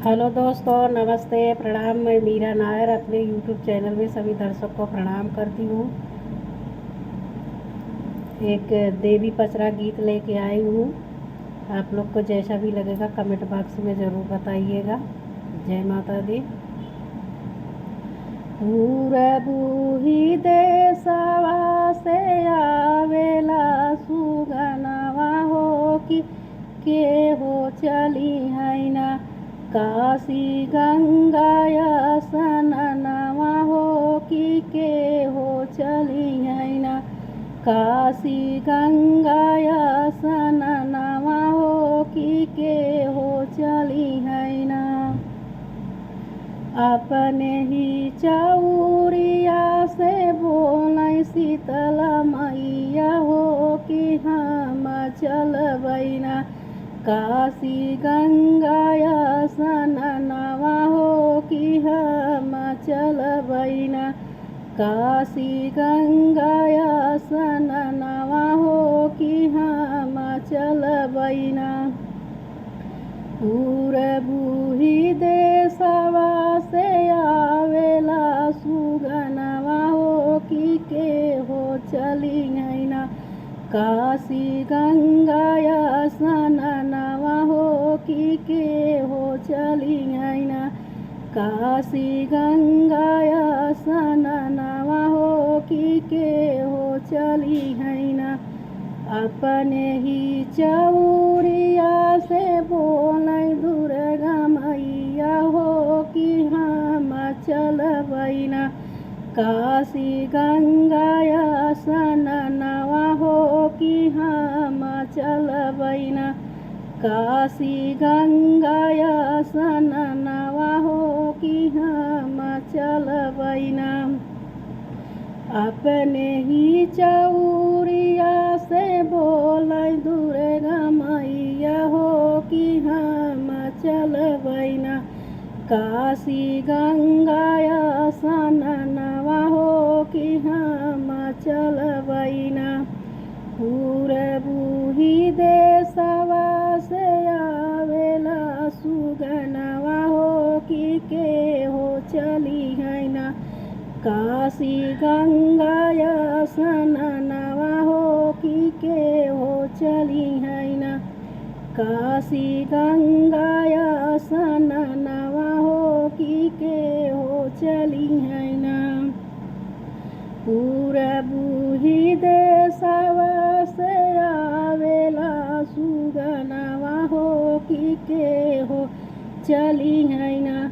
Hello दोस्तों, नमस्ते, प्रणाम। मैं मीरा नायर अपने यूट्यूब चैनल में सभी दर्शक को प्रणाम करती हूँ। एक देवी पचरा गीत लेके आई हूँ। आप लोग को जैसा भी लगेगा कमेंट बॉक्स में ज़रूर बताइएगा। जय माता दी। पूरबूही देशवा से आवेला सुगनवा हो कि के हो चली है ना काशी गंगा स्नानवा हो कि के हो चली है ना काशी गंगा स्नानवा हो कि के हो चली है ना। अपने ही चौरिया से बोलै शीतल मैया हो कि हम चलबै ना काशी गंगा स्नानवा हो कि हम चलबै ना काशी गंगा स्नानवा हो कि हम चलबै ना। पूरबूही देशवा से आवेला सुगनवा हो कि के हो चली है ना काशी गंगा स्नानवा हो कि के हो चली है ना काशी गंगा स्नानवा हो कि के हो चली है ना। अपने ही चौरिया से बोलै दुर्गा मैया हो कि हम चलबै ना काशी गंगा स्नानवा हो कि हम चलबै ना काशी गंगा स्नानवा हो कि हम चलबै ना। अपने ही चौरिया से बोलै दुर्गा मैया हो कि हम चलबै ना काशी गंगा स्नानवा हो कि हम चलबै ना। पूरबूही देशवा से आवेला सुगनवा हो कि के हो चली है ना काशी गंगा स्नानवा हो कि के हो चली है ना काशी गंगा स्नानवा हो कि के हो चली है ना। पूरबूही देशवा से आवेला सुगनवा हो कि के हो चली है ना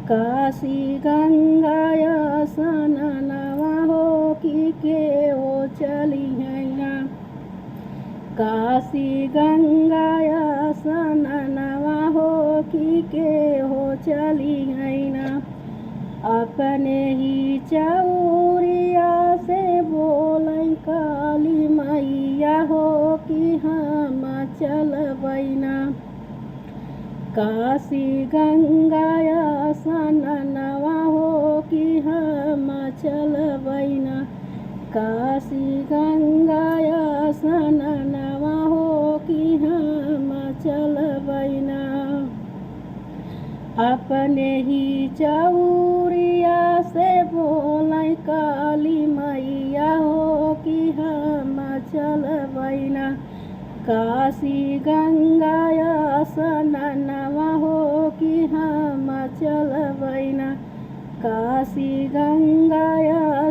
काशी गंगा स्नानवा हो कि के हो चली है ना काशी गंगा स्नानवा हो कि के हो चली है ना। अपने ही चौरिया से बोलै काली मैया हो कि हम चलबै ना काशी गंगा स्नानवा हो कि हम चलबै ना काशी गंगा स्नानवा हो कि हम चलबै ना। अपने ही चौरिया से बोलै काली मैया हो कि हम चलबै ना काशी गंगा स्नानवा हो कि हम चलबै ना काशी गंगा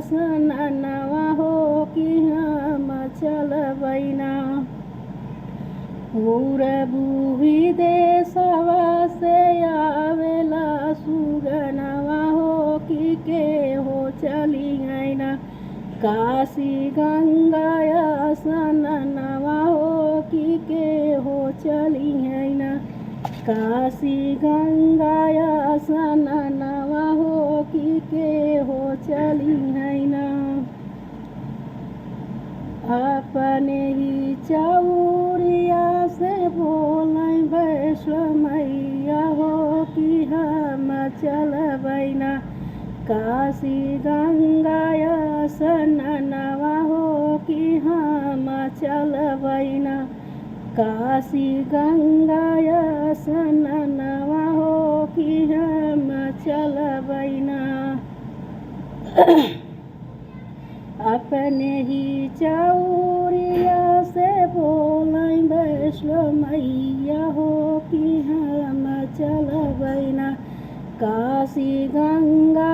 स्नानवा हो कि हम चलबै ना। पूरबूही देशवा से आवेला सुगनवा हो कि के हो चली है ना काशी गंगा स्नानवा हो कि के हो चली है ना काशी गंगा स्नानवा हो कि के हो चली है ना। अपने ही चौरिया से बोलै वैष्णो मैया हो कि हम चलबै ना काशी गंगा स्नानवा हो कि हम चलबै ना काशी गंगा स्नानवा हो कि अपने ही चौरिया से बोलै वैष्णो मैया हो कि हम चलबैना काशी गंगा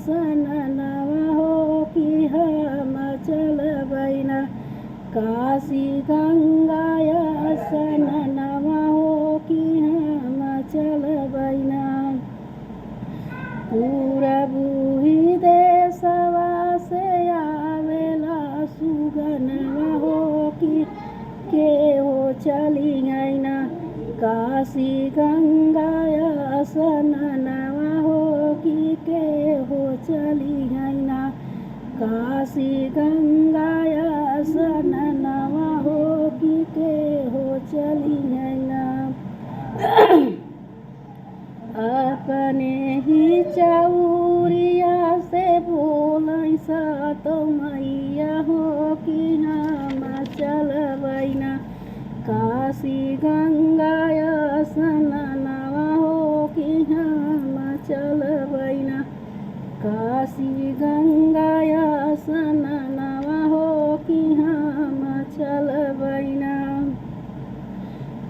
स्नानवा हो कि हम चलबैना काशी गंगा स्नानवा हो कि हम चलबैना पूरबुही देशवा से आवेला सुगनवा हो कि के हो चली गैना काशी गंगा स्नानवा हो कि के हो चली गैना काशी गंगा स्नानवा हो कि के हो चली गैना अपने ही चौरिया से बोलै सातो मैया हो कि हम चलबैना काशी गंगा स्नानवा हो कि हम चलबैना काशी गंगा स्नानवा हो कि हम चलबैना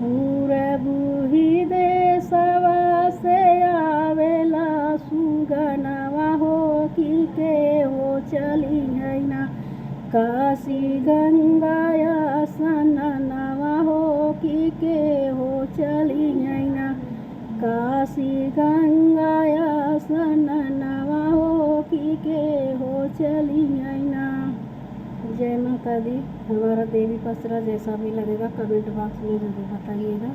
पूरबुही देशवा से आवेला सुगनवा हो कि के हो चली गैना काशी गंगा स्नानवा हो कि के हो चली गैना काशी गंगा स्नानवा हो कि के हो चली गैना। जय माता दी। हमारा देवी पसरा जैसा भी लगेगा कमेंट बॉक्स में ज़रूर बताइएगा।